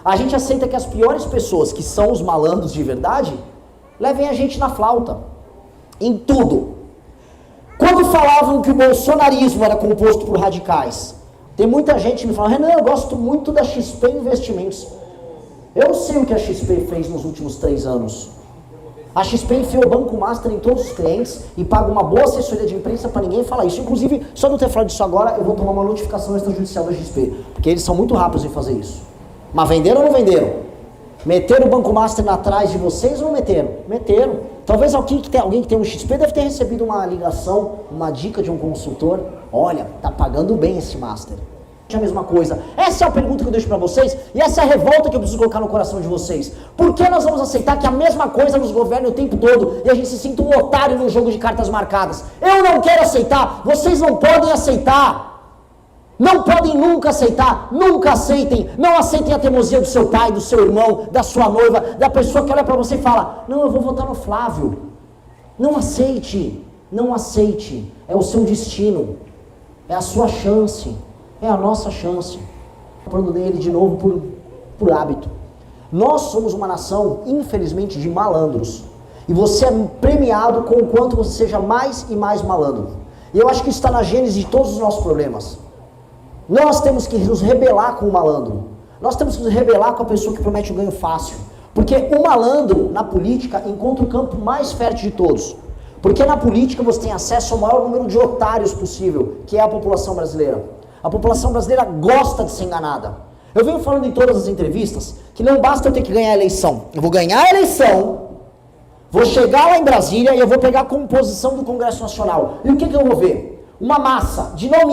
A gente aceita que as piores pessoas, que são os malandros de verdade, levem a gente na flauta. Em tudo. Quando falavam que o bolsonarismo era composto por radicais, tem muita gente que me fala, Renan, eu gosto muito da XP Investimentos. Eu sei o que a XP fez nos últimos 3 anos. A XP enfiou o Banco Master em todos os clientes e paga uma boa assessoria de imprensa para ninguém falar isso. Inclusive, só não ter falado disso agora, eu vou tomar uma notificação extrajudicial da XP, porque eles são muito rápidos em fazer isso. Mas venderam ou não venderam? Meteram o Banco Master atrás de vocês ou não meteram? Meteram. Talvez alguém que tem um XP deve ter recebido uma ligação, uma dica de um consultor. Olha, tá pagando bem esse Master. A mesma coisa. Essa é a pergunta que eu deixo pra vocês e essa é a revolta que eu preciso colocar no coração de vocês. Por que nós vamos aceitar que a mesma coisa nos governe o tempo todo e a gente se sinta um otário num jogo de cartas marcadas? Eu não quero aceitar, vocês não podem aceitar. Não podem nunca aceitar, nunca aceitem. Não aceitem a teimosia do seu pai, do seu irmão, da sua noiva, da pessoa que olha pra você e fala, não, eu vou votar no Flávio. Não aceite, não aceite. É o seu destino, é a sua chance. É a nossa chance. Falando dele de novo por hábito. Nós somos uma nação, infelizmente, de malandros. E você é premiado com o quanto você seja mais e mais malandro. E eu acho que isso está na gênese de todos os nossos problemas. Nós temos que nos rebelar com o malandro. Nós temos que nos rebelar com a pessoa que promete um ganho fácil. Porque o malandro, na política, encontra o campo mais fértil de todos. Porque na política você tem acesso ao maior número de otários possível, que é a população brasileira. A população brasileira gosta de ser enganada. Eu venho falando em todas as entrevistas que não basta eu ter que ganhar a eleição. Eu vou ganhar a eleição, vou chegar lá em Brasília e eu vou pegar a composição do Congresso Nacional. E o que eu vou ver? Uma massa de no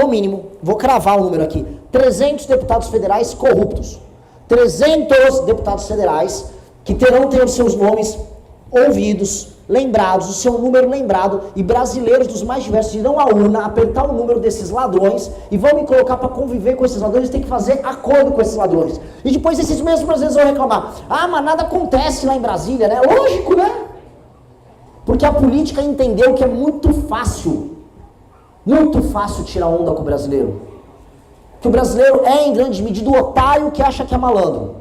mínimo, vou cravar o número aqui, 300 deputados federais corruptos. 300 deputados federais que terão ter os seus nomes ouvidos, lembrados, o seu número lembrado, e brasileiros dos mais diversos irão à urna apertar o número desses ladrões e vão me colocar para conviver com esses ladrões, tem que fazer acordo com esses ladrões. E depois esses mesmos brasileiros vão reclamar, mas nada acontece lá em Brasília, né? Lógico, né? Porque a política entendeu que é muito fácil tirar onda com o brasileiro. Que o brasileiro é, em grande medida, o otário que acha que é malandro.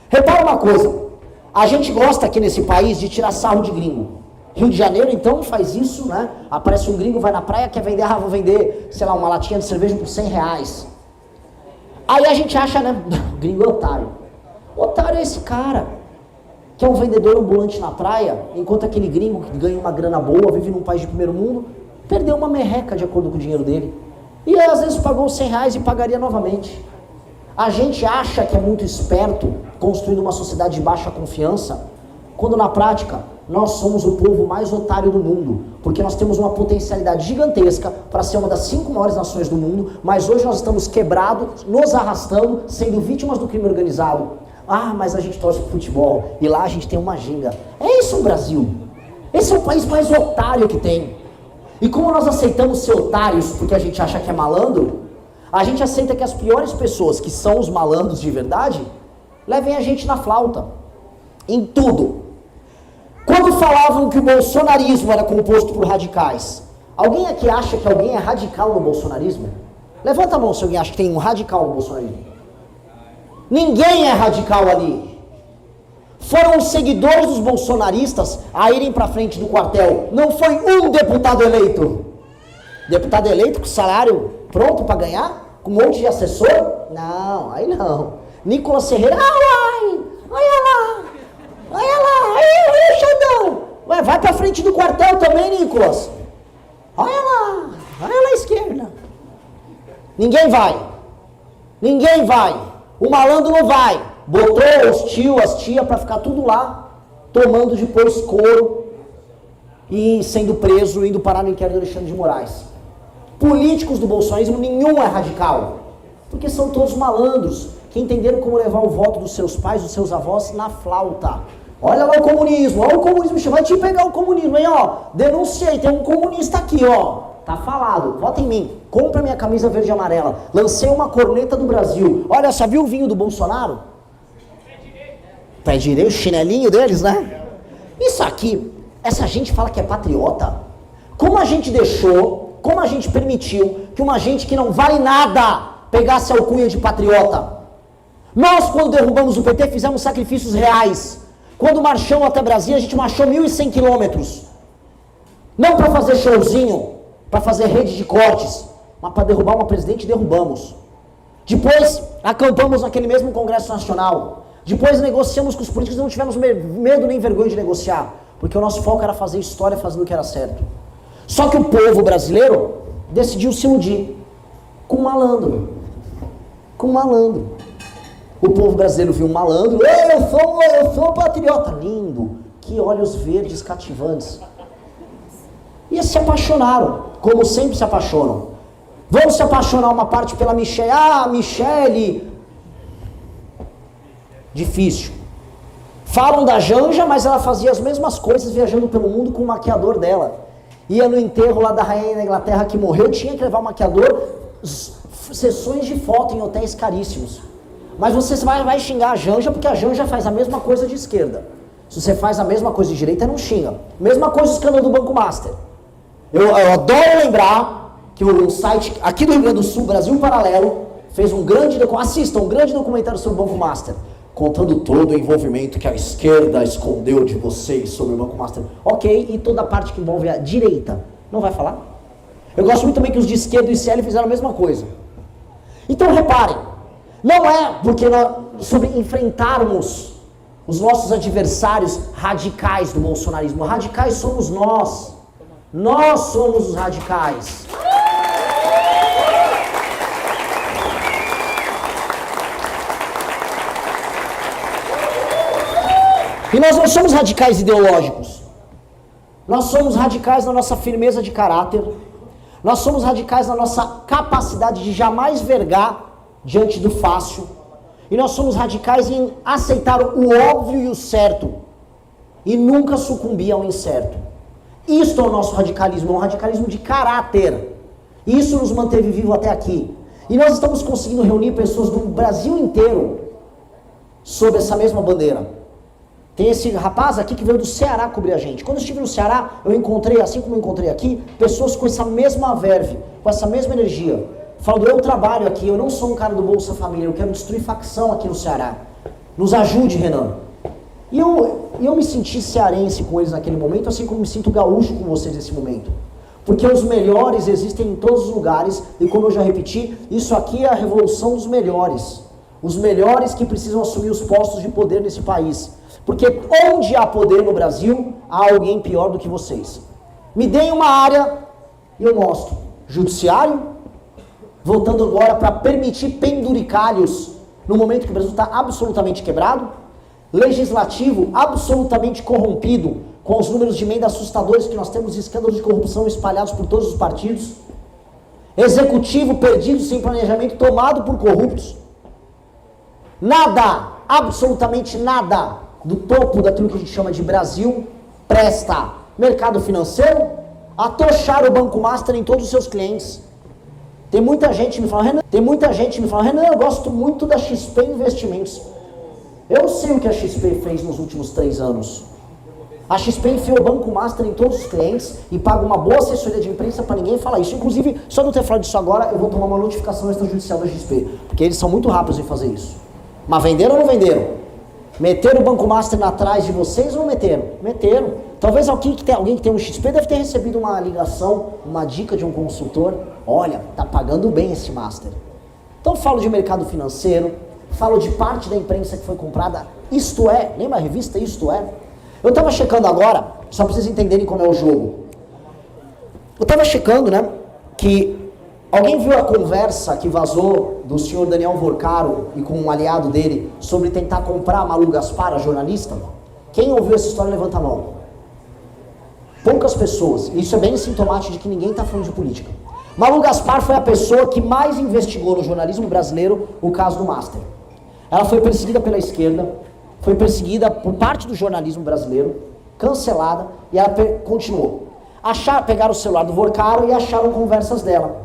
Repara uma coisa, a gente gosta aqui nesse país de tirar sarro de gringo. Rio de Janeiro, então, faz isso, né? Aparece um gringo, vai na praia, quer vender, vou vender, sei lá, uma latinha de cerveja por R$100. Aí a gente acha, né? O gringo é otário. O otário é esse cara, que é um vendedor ambulante na praia, enquanto aquele gringo que ganha uma grana boa, vive num país de primeiro mundo, perdeu uma merreca de acordo com o dinheiro dele. E às vezes pagou R$100 e pagaria novamente. A gente acha que é muito esperto, construindo uma sociedade de baixa confiança, quando na prática nós somos o povo mais otário do mundo, porque nós temos uma potencialidade gigantesca para ser uma das 5 maiores nações do mundo, mas hoje nós estamos quebrados, nos arrastando, sendo vítimas do crime organizado. Mas a gente torce pro futebol, e lá a gente tem uma ginga. É isso o Brasil. Esse é o país mais otário que tem. E como nós aceitamos ser otários porque a gente acha que é malandro, a gente aceita que as piores pessoas, que são os malandros de verdade, levem a gente na flauta. Em tudo. Quando falavam que o bolsonarismo era composto por radicais, alguém aqui acha que alguém é radical no bolsonarismo? Levanta a mão se alguém acha que tem um radical no bolsonarismo. Ninguém é radical ali. Foram os seguidores dos bolsonaristas a irem para frente do quartel. Não foi um deputado eleito. Deputado eleito com salário pronto para ganhar? Com um monte de assessor? Não, aí não. Nicolas Ferreira, olha lá, aí, Xandão. Ué, vai pra frente do quartel também, Nicolas. Olha lá à esquerda. Ninguém vai. O malandro não vai. Botou os tios, as tias pra ficar tudo lá, tomando depois couro e sendo preso, indo parar no inquérito do Alexandre de Moraes. Políticos do bolsonarismo, nenhum é radical. Porque são todos malandros, que entenderam como levar o voto dos seus pais, dos seus avós, na flauta. Olha lá o comunismo, vai te pegar o comunismo, hein, denunciei, tem um comunista aqui, tá falado, vota em mim, compra minha camisa verde e amarela, lancei uma corneta do Brasil, olha, só viu o vinho do Bolsonaro? Pé direito, o chinelinho deles, né? Isso aqui, essa gente fala que é patriota, como a gente permitiu que uma gente que não vale nada pegasse a alcunha de patriota? Nós, quando derrubamos o PT, fizemos sacrifícios reais. Quando marchamos até Brasília, a gente marchou 1.100 quilômetros. Não para fazer showzinho, para fazer rede de cortes, mas para derrubar uma presidente, derrubamos. Depois, acampamos naquele mesmo Congresso Nacional. Depois, negociamos com os políticos, não tivemos medo nem vergonha de negociar, porque o nosso foco era fazer história, fazendo o que era certo. Só que o povo brasileiro decidiu se iludir com um malandro. Com um malandro. O povo brasileiro viu um malandro, eu sou patriota. Lindo, que olhos verdes cativantes. E se apaixonaram, como sempre se apaixonam. Vamos se apaixonar uma parte pela Michelle. Ah, Michelle. Difícil. Falam da Janja, mas ela fazia as mesmas coisas viajando pelo mundo com o maquiador dela. Ia no enterro lá da rainha da Inglaterra que morreu, tinha que levar o maquiador, sessões de foto em hotéis caríssimos. Mas você vai xingar a Janja porque a Janja faz a mesma coisa de esquerda. Se você faz a mesma coisa de direita, não xinga. Mesma coisa o escândalo do Banco Master. Eu adoro lembrar que o site aqui do Rio Grande do Sul, Brasil Paralelo, fez um grande documentário sobre o Banco Master, contando todo o envolvimento que a esquerda escondeu de vocês sobre o Banco Master. Ok, e toda a parte que envolve a direita, não vai falar? Eu gosto muito também que os de esquerda e ICL fizeram a mesma coisa. Então reparem, não é porque sobre enfrentarmos os nossos adversários radicais do bolsonarismo. Radicais somos nós. Nós somos os radicais. E nós não somos radicais ideológicos. Nós somos radicais na nossa firmeza de caráter. Nós somos radicais na nossa capacidade de jamais vergar diante do fácil. E nós somos radicais em aceitar o óbvio e o certo. E nunca sucumbir ao incerto. Isto é o nosso radicalismo, é um radicalismo de caráter. Isso nos manteve vivo até aqui. E nós estamos conseguindo reunir pessoas do Brasil inteiro sob essa mesma bandeira. Tem esse rapaz aqui que veio do Ceará cobrir a gente. Quando eu estive no Ceará, eu encontrei, assim como eu encontrei aqui, pessoas com essa mesma verve, com essa mesma energia. Falando, eu trabalho aqui, eu não sou um cara do Bolsa Família, eu quero destruir facção aqui no Ceará. Nos ajude, Renan. E eu me senti cearense com eles naquele momento, assim como me sinto gaúcho com vocês nesse momento. Porque os melhores existem em todos os lugares, e como eu já repeti, isso aqui é a revolução dos melhores. Os melhores que precisam assumir os postos de poder nesse país. Porque onde há poder no Brasil, há alguém pior do que vocês. Me deem uma área e eu mostro. Judiciário, voltando agora para permitir penduricalhos no momento que o Brasil está absolutamente quebrado. Legislativo, absolutamente corrompido, com os números de emenda assustadores que nós temos, escândalos de corrupção espalhados por todos os partidos. Executivo perdido, sem planejamento, tomado por corruptos. Nada, absolutamente nada, do topo daquilo que a gente chama de Brasil presta. Mercado financeiro, atochar o Banco Master em todos os seus clientes. Tem muita gente me falando, Renan, eu gosto muito da XP Investimentos. Eu sei o que a XP fez nos últimos 3 anos. A XP enfiou o Banco Master em todos os clientes e paga uma boa assessoria de imprensa para ninguém falar isso. Inclusive, só não ter falado disso agora, eu vou tomar uma notificação extrajudicial da XP, porque eles são muito rápidos em fazer isso. Mas venderam ou não venderam? Meteram o Banco Master atrás de vocês ou não meteram? Meteram. Talvez alguém que tem um XP deve ter recebido uma ligação, uma dica de um consultor. Olha, tá pagando bem esse Master. Então falo de mercado financeiro, falo de parte da imprensa que foi comprada. Isto é, lembra a revista Isto É? Eu estava checando agora, só para vocês entenderem como é o jogo. Eu estava checando, né, que alguém viu a conversa que vazou do senhor Daniel Vorcaro e com um aliado dele sobre tentar comprar a Malu Gaspar, a jornalista? Quem ouviu essa história, levanta a mão. Poucas pessoas. Isso é bem sintomático de que ninguém está falando de política. Malu Gaspar foi a pessoa que mais investigou no jornalismo brasileiro o caso do Master. Ela foi perseguida pela esquerda, foi perseguida por parte do jornalismo brasileiro, cancelada, e ela continuou. Pegaram o celular do Vorcaro e acharam conversas dela.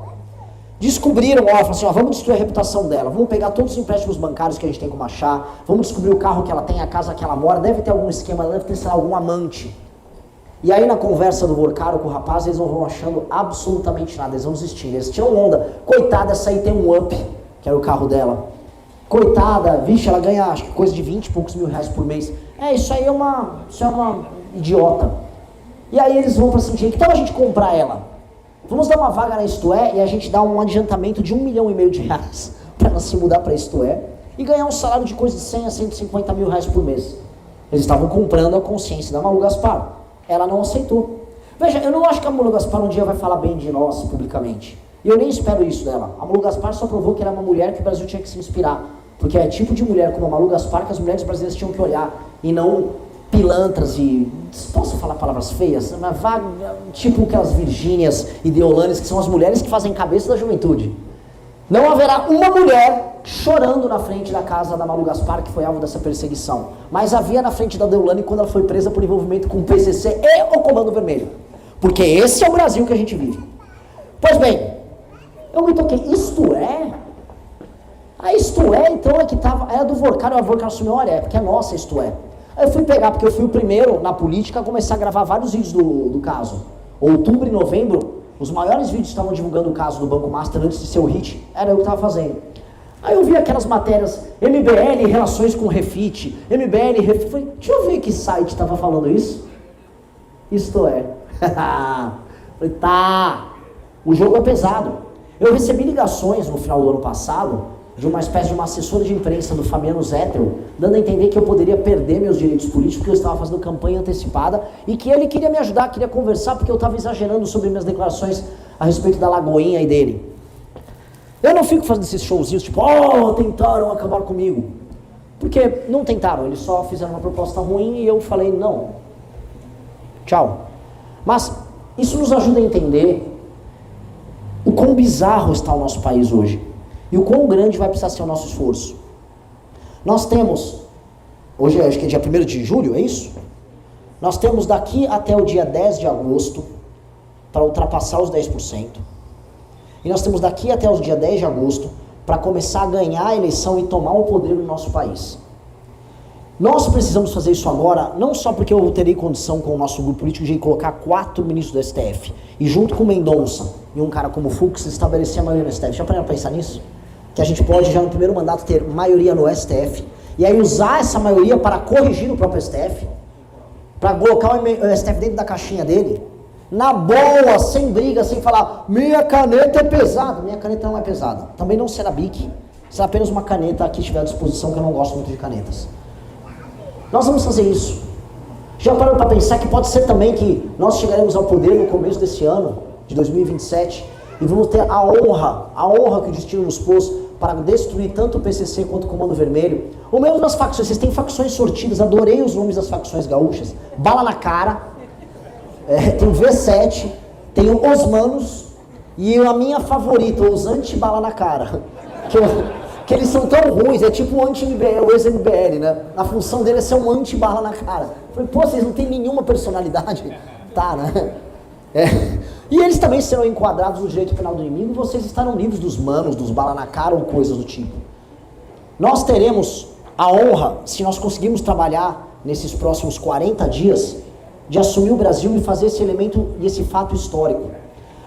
Descobriram, falaram assim, vamos destruir a reputação dela, vamos pegar todos os empréstimos bancários que a gente tem como achar, vamos descobrir o carro que ela tem, a casa que ela mora, deve ter algum esquema, deve ter, sei lá, algum amante. E aí na conversa do Vorcaro com o rapaz, eles não vão achando absolutamente nada, eles vão desistindo, eles tiram onda. Coitada, essa aí tem um Up, que era o carro dela. Coitada, vixe, ela ganha acho que coisa de 20 e poucos mil reais por mês. Isso aí é uma idiota. E aí eles vão para assim, que tal a gente comprar ela? Vamos dar uma vaga na Isto É e a gente dá um adiantamento de 1,5 milhão de reais para ela se mudar para Isto É e ganhar um salário de coisa de 100 a 150 mil reais por mês. Eles estavam comprando a consciência da Malu Gaspar. Ela não aceitou. Veja, eu não acho que a Malu Gaspar um dia vai falar bem de nós publicamente. E eu nem espero isso dela. A Malu Gaspar só provou que era uma mulher que o Brasil tinha que se inspirar. Porque é tipo de mulher como a Malu Gaspar que as mulheres brasileiras tinham que olhar. E não pilantras e... Posso falar palavras feias? Tipo aquelas Virgínias e Deolanes, que são as mulheres que fazem cabeça da juventude. Não haverá uma mulher chorando na frente da casa da Malu Gaspar, que foi alvo dessa perseguição. Mas havia na frente da Deolane quando ela foi presa por envolvimento com o PCC e o Comando Vermelho. Porque esse é o Brasil que a gente vive. Pois bem, eu me toquei, Isto É? A Isto É, então, é que tava, era do Vorcaro, o Vorcaro assumiu, olha, é porque é nossa Isto É. Aí eu fui pegar, porque eu fui o primeiro na política a começar a gravar vários vídeos do caso. Outubro e novembro, os maiores vídeos estavam divulgando o caso do Banco Master antes de ser o hit, era eu que estava fazendo. Aí eu vi aquelas matérias, MBL relações com Refit, MBL Refit, falei, deixa eu ver que site estava falando isso. Isto É. Falei, tá, o jogo é pesado. Eu recebi ligações no final do ano passado, de uma espécie de uma assessora de imprensa do Fabiano Zettel, dando a entender que eu poderia perder meus direitos políticos porque eu estava fazendo campanha antecipada e que ele queria me ajudar, queria conversar porque eu estava exagerando sobre minhas declarações a respeito da Lagoinha e dele. Eu não fico fazendo esses showzinhos tipo, tentaram acabar comigo. Porque não tentaram, eles só fizeram uma proposta ruim e eu falei, não, tchau. Mas isso nos ajuda a entender o quão bizarro está o nosso país hoje. E o quão grande vai precisar ser o nosso esforço. Nós temos, hoje acho que é dia 1º de julho, é isso? Nós temos daqui até o dia 10 de agosto para ultrapassar os 10%. E nós temos daqui até o dia 10 de agosto para começar a ganhar a eleição e tomar o poder no nosso país. Nós precisamos fazer isso agora, não só porque eu terei condição com o nosso grupo político de colocar 4 ministros do STF, e junto com o Mendonça e um cara como o Fux estabelecer a maioria no STF. Já pararam pra pensar nisso? Que a gente pode já no primeiro mandato ter maioria no STF, e aí usar essa maioria para corrigir o próprio STF, para colocar o STF dentro da caixinha dele, na boa, sem briga, sem falar, minha caneta é pesada. Minha caneta não é pesada. Também não será BIC, será apenas uma caneta que estiver à disposição, que eu não gosto muito de canetas. Nós vamos fazer isso. Já parou para pensar que pode ser também que nós chegaremos ao poder no começo desse ano, de 2027, e vamos ter a honra que o destino nos pôs para destruir tanto o PCC quanto o Comando Vermelho. Ou mesmo nas facções, vocês têm facções sortidas, adorei os nomes das facções gaúchas. Bala na Cara, tem o V7, tem os Manos, e a minha favorita, os anti-bala na cara. Que eles são tão ruins, é tipo o anti-MBL, o ex-MBL, né? A função dele é ser um anti-bala na cara. Eu falei, pô, vocês não têm nenhuma personalidade? Tá, né? E eles também serão enquadrados no direito penal do inimigo, e vocês estarão livres dos manos, dos bala na cara ou coisas do tipo. Nós teremos a honra, se nós conseguirmos trabalhar nesses próximos 40 dias, de assumir o Brasil e fazer esse elemento e esse fato histórico.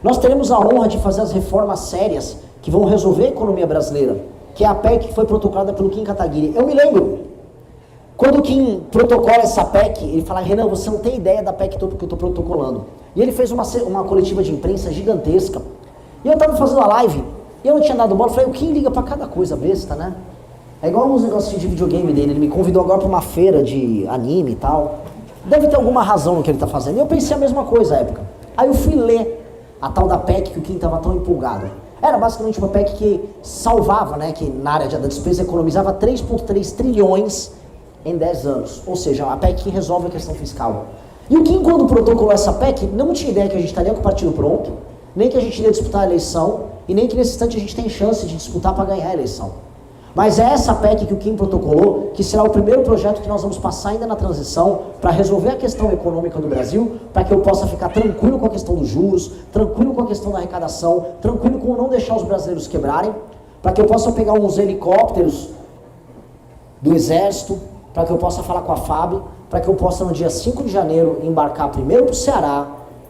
Nós teremos a honra de fazer as reformas sérias que vão resolver a economia brasileira, que é a PEC que foi protocolada pelo Kim Kataguiri. Eu me lembro, quando o Kim protocola essa PEC, ele fala, Renan, você não tem ideia da PEC toda que eu estou protocolando. E ele fez uma coletiva de imprensa gigantesca. E eu estava fazendo a live, e eu não tinha dado bola, eu falei, o Kim liga pra cada coisa besta, né? É igual uns negócios de videogame dele, ele me convidou agora para uma feira de anime e tal. Deve ter alguma razão no que ele está fazendo. E eu pensei a mesma coisa na época. Aí eu fui ler a tal da PEC que o Kim estava tão empolgado. Era basicamente uma PEC que salvava, né, que na área da despesa economizava 3,3 trilhões em 10 anos. Ou seja, a PEC que resolve a questão fiscal. E o Kim, quando protocolou essa PEC, não tinha ideia que a gente estaria com o partido pronto, nem que a gente iria disputar a eleição, e nem que nesse instante a gente tem chance de disputar para ganhar a eleição. Mas é essa PEC que o Kim protocolou, que será o primeiro projeto que nós vamos passar ainda na transição para resolver a questão econômica do Brasil, para que eu possa ficar tranquilo com a questão dos juros, tranquilo com a questão da arrecadação, tranquilo com não deixar os brasileiros quebrarem, para que eu possa pegar uns helicópteros do Exército, para que eu possa falar com a FAB, para que eu possa no dia 5 de janeiro embarcar primeiro para o Ceará,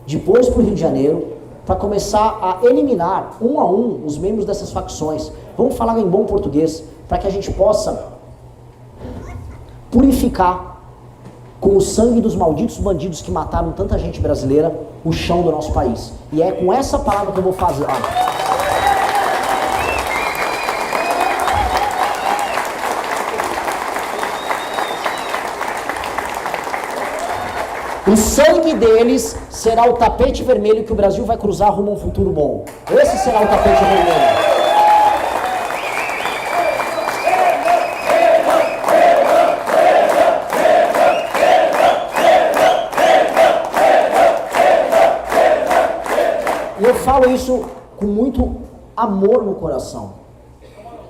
depois para o Rio de Janeiro, para começar a eliminar um a um os membros dessas facções. Vamos falar em bom português, para que a gente possa purificar com o sangue dos malditos bandidos que mataram tanta gente brasileira o chão do nosso país. E é com essa palavra que eu vou fazer. O sangue deles será o tapete vermelho que o Brasil vai cruzar rumo a um futuro bom. Esse será o tapete vermelho. E eu falo isso com muito amor no coração.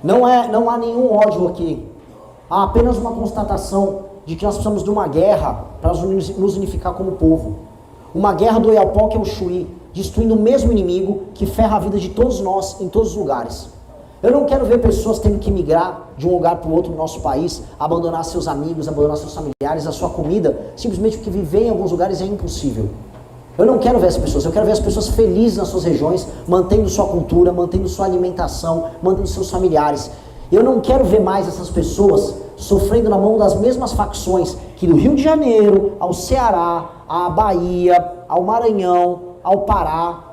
Não há nenhum ódio aqui. Há apenas uma constatação de que nós precisamos de uma guerra para nos unificar como povo. Uma guerra do Oiapoque ao Chuí, destruindo o mesmo inimigo que ferra a vida de todos nós em todos os lugares. Eu não quero ver pessoas tendo que migrar de um lugar para o outro no nosso país, abandonar seus amigos, abandonar seus familiares, a sua comida, simplesmente porque viver em alguns lugares é impossível. Eu não quero ver essas pessoas, eu quero ver as pessoas felizes nas suas regiões, mantendo sua cultura, mantendo sua alimentação, mantendo seus familiares. Eu não quero ver mais essas pessoas sofrendo na mão das mesmas facções que do Rio de Janeiro, ao Ceará, à Bahia, ao Maranhão, ao Pará,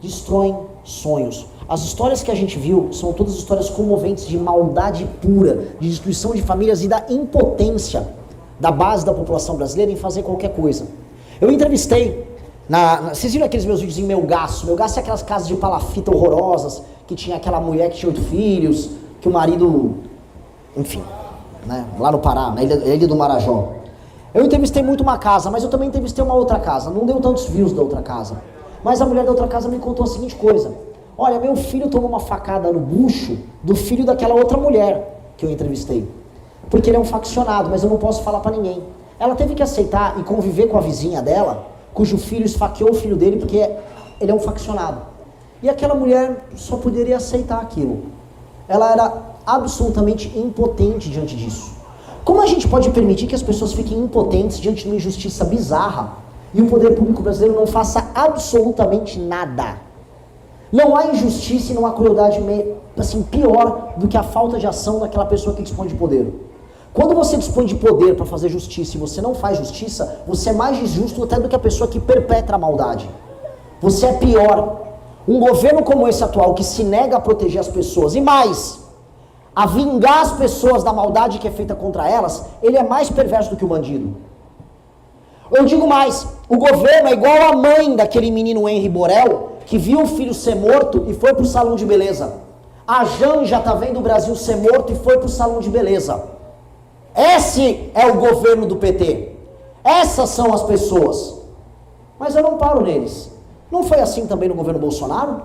destroem sonhos. As histórias que a gente viu são todas histórias comoventes de maldade pura, de destruição de famílias e da impotência da base da população brasileira em fazer qualquer coisa. Eu entrevistei, vocês viram aqueles meus vídeos em Melgaço? Melgaço é aquelas casas de palafita horrorosas, que tinha aquela mulher que tinha 8 filhos, que o marido, enfim, né, lá no Pará, na ilha do Marajó. Eu entrevistei muito uma casa, mas eu também entrevistei uma outra casa. Não deu tantos views da outra casa. Mas a mulher da outra casa me contou a seguinte coisa: olha, meu filho tomou uma facada no bucho do filho daquela outra mulher que eu entrevistei. Porque ele é um faccionado, mas eu não posso falar pra ninguém. Ela teve que aceitar e conviver com a vizinha dela, cujo filho esfaqueou o filho dele porque ele é um faccionado. E aquela mulher só poderia aceitar aquilo. Ela era absolutamente impotente diante disso. Como a gente pode permitir que as pessoas fiquem impotentes diante de uma injustiça bizarra e o poder público brasileiro não faça absolutamente nada? Não há injustiça e não há crueldade assim, pior do que a falta de ação daquela pessoa que dispõe de poder. Quando você dispõe de poder para fazer justiça e você não faz justiça, você é mais injusto até do que a pessoa que perpetra a maldade. Você é pior. Um governo como esse atual, que se nega a proteger as pessoas, e mais, a vingar as pessoas da maldade que é feita contra elas, ele é mais perverso do que o bandido. Eu digo mais, o governo é igual a mãe daquele menino Henri Borel, que viu o filho ser morto e foi para o salão de beleza. A Janja está vendo o Brasil ser morto e foi para o salão de beleza. Esse é o governo do PT. Essas são as pessoas. Mas eu não paro neles. Não foi assim também no governo Bolsonaro?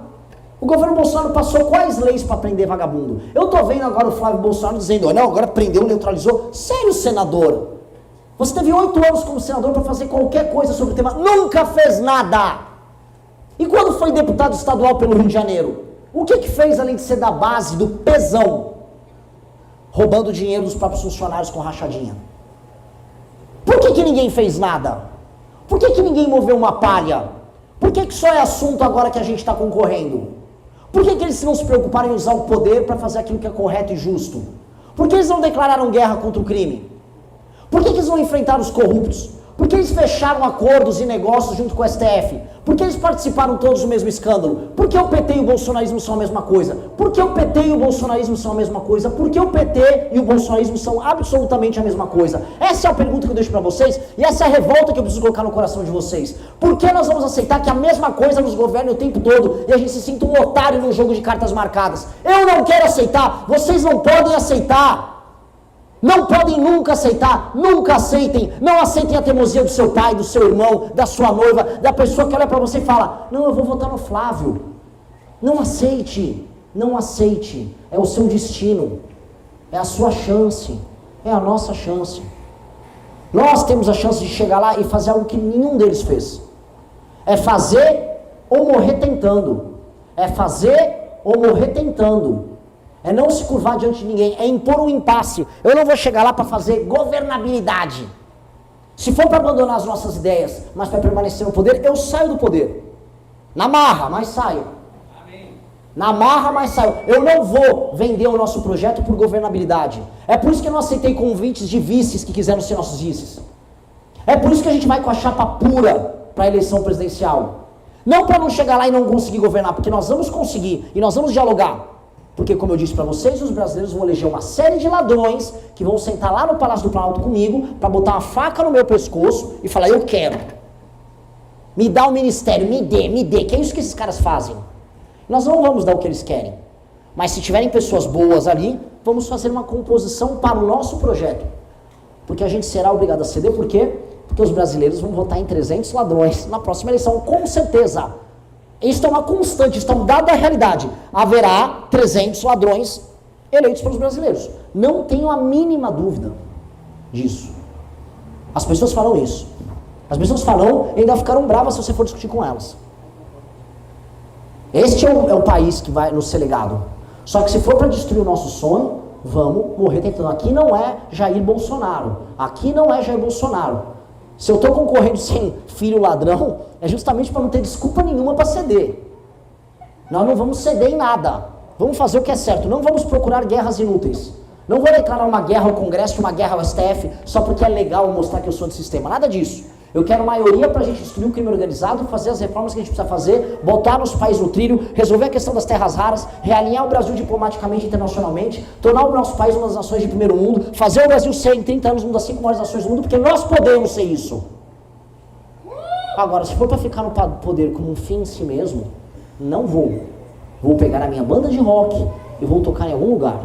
O governo Bolsonaro passou quais leis para prender vagabundo? Eu tô vendo agora o Flávio Bolsonaro dizendo, não, agora prendeu, neutralizou. Sério, senador? Você teve 8 anos como senador para fazer qualquer coisa sobre o tema. Nunca fez nada. E quando foi deputado estadual pelo Rio de Janeiro? O que fez além de ser da base do pesão? Roubando dinheiro dos próprios funcionários com rachadinha. Por que ninguém fez nada? Por que ninguém moveu uma palha? Por que só é assunto agora que a gente está concorrendo? Por que eles não se preocuparam em usar o poder para fazer aquilo que é correto e justo? Por que eles não declararam guerra contra o crime? Por que eles não enfrentaram os corruptos? Por que eles fecharam acordos e negócios junto com o STF? Por que eles participaram todos do mesmo escândalo? Por que o PT e o bolsonarismo são a mesma coisa? Por que o PT e o bolsonarismo são a mesma coisa? Por que o PT e o bolsonarismo são absolutamente a mesma coisa? Essa é a pergunta que eu deixo para vocês e essa é a revolta que eu preciso colocar no coração de vocês. Por que nós vamos aceitar que a mesma coisa nos governe o tempo todo e a gente se sinta um otário num jogo de cartas marcadas? Eu não quero aceitar, vocês não podem aceitar. Não podem nunca aceitar, nunca aceitem, não aceitem a teimosia do seu pai, do seu irmão, da sua noiva, da pessoa que olha para você e fala, não, eu vou votar no Flávio. Não aceite, não aceite, é o seu destino, é a sua chance, é a nossa chance. Nós temos a chance de chegar lá e fazer algo que nenhum deles fez. É fazer ou morrer tentando, é fazer ou morrer tentando. É não se curvar diante de ninguém, é impor um impasse. Eu não vou chegar lá para fazer governabilidade. Se for para abandonar as nossas ideias, mas para permanecer no poder, eu saio do poder. Na marra, mas saio. Amém. Na marra, mas saiu. Eu não vou vender o nosso projeto por governabilidade. É por isso que eu não aceitei convites de vices que quiseram ser nossos vices. É por isso que a gente vai com a chapa pura para a eleição presidencial. Não para não chegar lá e não conseguir governar, porque nós vamos conseguir e nós vamos dialogar. Porque, como eu disse para vocês, os brasileiros vão eleger uma série de ladrões que vão sentar lá no Palácio do Planalto comigo para botar uma faca no meu pescoço e falar, eu quero. Me dá o ministério, me dê. Que é isso que esses caras fazem. Nós não vamos dar o que eles querem. Mas se tiverem pessoas boas ali, vamos fazer uma composição para o nosso projeto. Porque a gente será obrigado a ceder, por quê? Porque os brasileiros vão votar em 300 ladrões na próxima eleição, com certeza. Isso é uma constante, isso é um dado da realidade. Haverá 300 ladrões eleitos pelos brasileiros. Não tenho a mínima dúvida disso. As pessoas falam isso. As pessoas falam e ainda ficaram bravas se você for discutir com elas. Este é o país que vai nos ser legado. Só que se for para destruir o nosso sonho, vamos morrer tentando. Aqui não é Jair Bolsonaro. Aqui não é Jair Bolsonaro. Se eu estou concorrendo sem filho ladrão, é justamente para não ter desculpa nenhuma para ceder. Nós não vamos ceder em nada. Vamos fazer o que é certo. Não vamos procurar guerras inúteis. Não vou declarar uma guerra ao Congresso, uma guerra ao STF, só porque é legal mostrar que eu sou de sistema. Nada disso. Eu quero maioria para a gente destruir o crime organizado, fazer as reformas que a gente precisa fazer, botar nosso país no trilho, resolver a questão das terras raras, realinhar o Brasil diplomaticamente e internacionalmente, tornar o nosso país uma das nações de primeiro mundo, fazer o Brasil ser em 30 anos uma das 5 maiores nações do mundo, porque nós podemos ser isso. Agora, se for para ficar no poder como um fim em si mesmo, não vou. Vou pegar a minha banda de rock e vou tocar em algum lugar.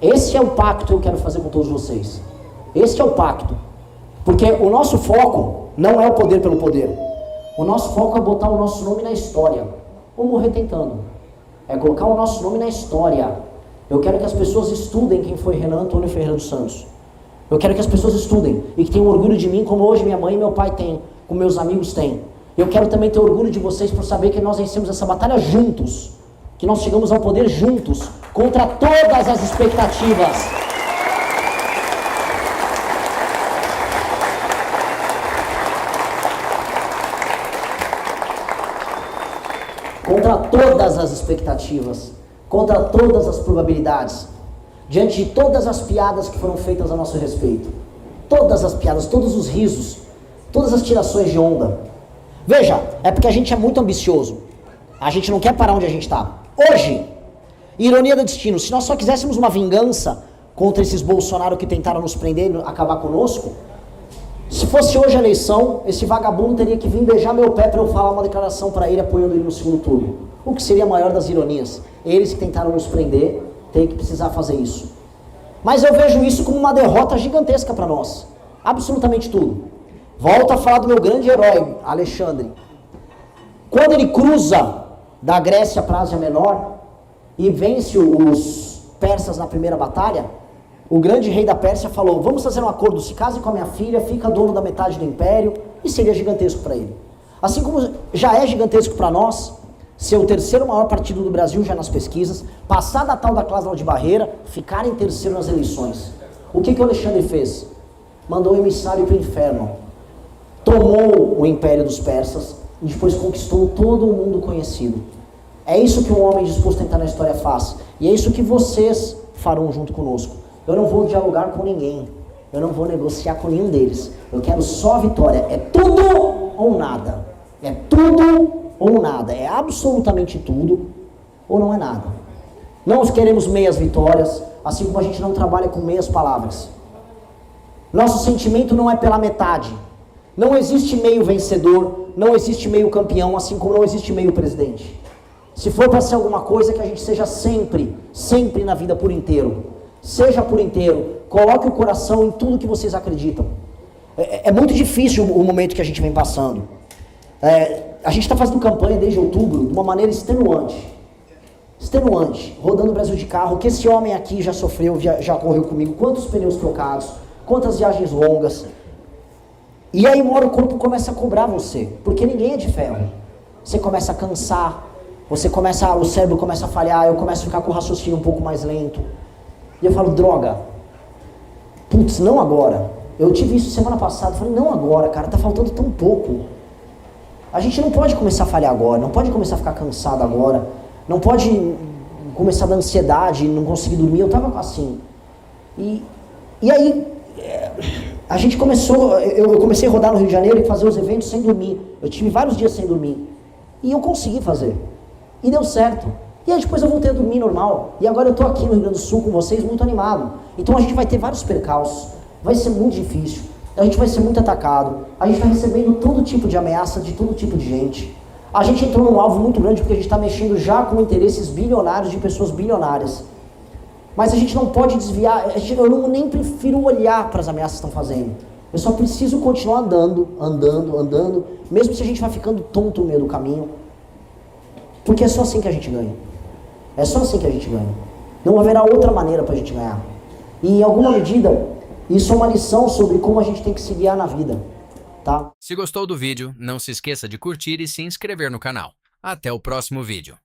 Esse é o pacto que eu quero fazer com todos vocês. Esse é o pacto. Porque o nosso foco não é o poder pelo poder. O nosso foco é botar o nosso nome na história. Ou morrer tentando. É colocar o nosso nome na história. Eu quero que as pessoas estudem quem foi Renan Antônio Ferreira dos Santos. Eu quero que as pessoas estudem e que tenham orgulho de mim como hoje minha mãe e meu pai têm, como meus amigos têm. Eu quero também ter orgulho de vocês por saber que nós vencemos essa batalha juntos. Que nós chegamos ao poder juntos, contra todas as expectativas. Contra todas as expectativas, contra todas as probabilidades, diante de todas as piadas que foram feitas a nosso respeito, todas as piadas, todos os risos, todas as tirações de onda. Veja, é porque a gente é muito ambicioso, a gente não quer parar onde a gente está. Hoje, ironia do destino, se nós só quiséssemos uma vingança contra esses Bolsonaro que tentaram nos prender e acabar conosco, se fosse hoje a eleição, esse vagabundo teria que vir beijar meu pé para eu falar uma declaração para ele apoiando ele no segundo turno. O que seria a maior das ironias? Eles que tentaram nos prender, têm que precisar fazer isso. Mas eu vejo isso como uma derrota gigantesca para nós. Absolutamente tudo. Volto a falar do meu grande herói, Alexandre. Quando ele cruza da Grécia para a Ásia Menor e vence os persas na primeira batalha, o grande rei da Pérsia falou, vamos fazer um acordo, se case com a minha filha, fica dono da metade do império, e seria gigantesco para ele. Assim como já é gigantesco para nós, ser o terceiro maior partido do Brasil já nas pesquisas, passar da tal da cláusula de barreira, ficar em terceiro nas eleições. O que o Alexandre fez? Mandou um emissário para o inferno, tomou o império dos persas e depois conquistou todo o mundo conhecido. É isso que um homem disposto a entrar na história faz, e é isso que vocês farão junto conosco. Eu não vou dialogar com ninguém. Eu não vou negociar com nenhum deles. Eu quero só a vitória. É tudo ou nada. É tudo ou nada. É absolutamente tudo ou não é nada. Não queremos meias vitórias, assim como a gente não trabalha com meias palavras. Nosso sentimento não é pela metade. Não existe meio vencedor, não existe meio campeão, assim como não existe meio presidente. Se for para ser alguma coisa, que a gente seja sempre, sempre na vida por inteiro. Seja por inteiro, coloque o coração em tudo que vocês acreditam. É muito difícil o momento que a gente vem passando. A gente está fazendo campanha desde outubro de uma maneira extenuante. Extenuante, rodando o Brasil de carro, que esse homem aqui já sofreu, já correu comigo, quantos pneus trocados, quantas viagens longas. E aí uma hora o corpo começa a cobrar você, porque ninguém é de ferro. Você começa a cansar, o cérebro começa a falhar, eu começo a ficar com o raciocínio um pouco mais lento. E eu falo, droga, putz, não agora. Eu tive isso semana passada, falei, não agora, cara, tá faltando tão pouco. A gente não pode começar a falhar agora, não pode começar a ficar cansado agora. Não pode começar a dar ansiedade, não conseguir dormir. Eu tava assim. E aí, a gente começou, eu comecei a rodar no Rio de Janeiro e fazer os eventos sem dormir. Eu tive vários dias sem dormir. E eu consegui fazer. E deu certo. E aí depois eu voltei a dormir normal. E agora eu tô aqui no Rio Grande do Sul com vocês muito animado. Então a gente vai ter vários percalços. Vai ser muito difícil. A gente vai ser muito atacado. A gente vai recebendo todo tipo de ameaça de todo tipo de gente. A gente entrou num alvo muito grande porque a gente está mexendo já com interesses bilionários de pessoas bilionárias. Mas a gente não pode desviar, eu nem prefiro olhar para as ameaças que estão fazendo. Eu só preciso continuar andando, mesmo se a gente vai ficando tonto no meio do caminho. Porque é só assim que a gente ganha. É só assim que a gente ganha. Não haverá outra maneira para a gente ganhar. E em alguma medida, isso é uma lição sobre como a gente tem que se guiar na vida. Tá? Se gostou do vídeo, não se esqueça de curtir e se inscrever no canal. Até o próximo vídeo.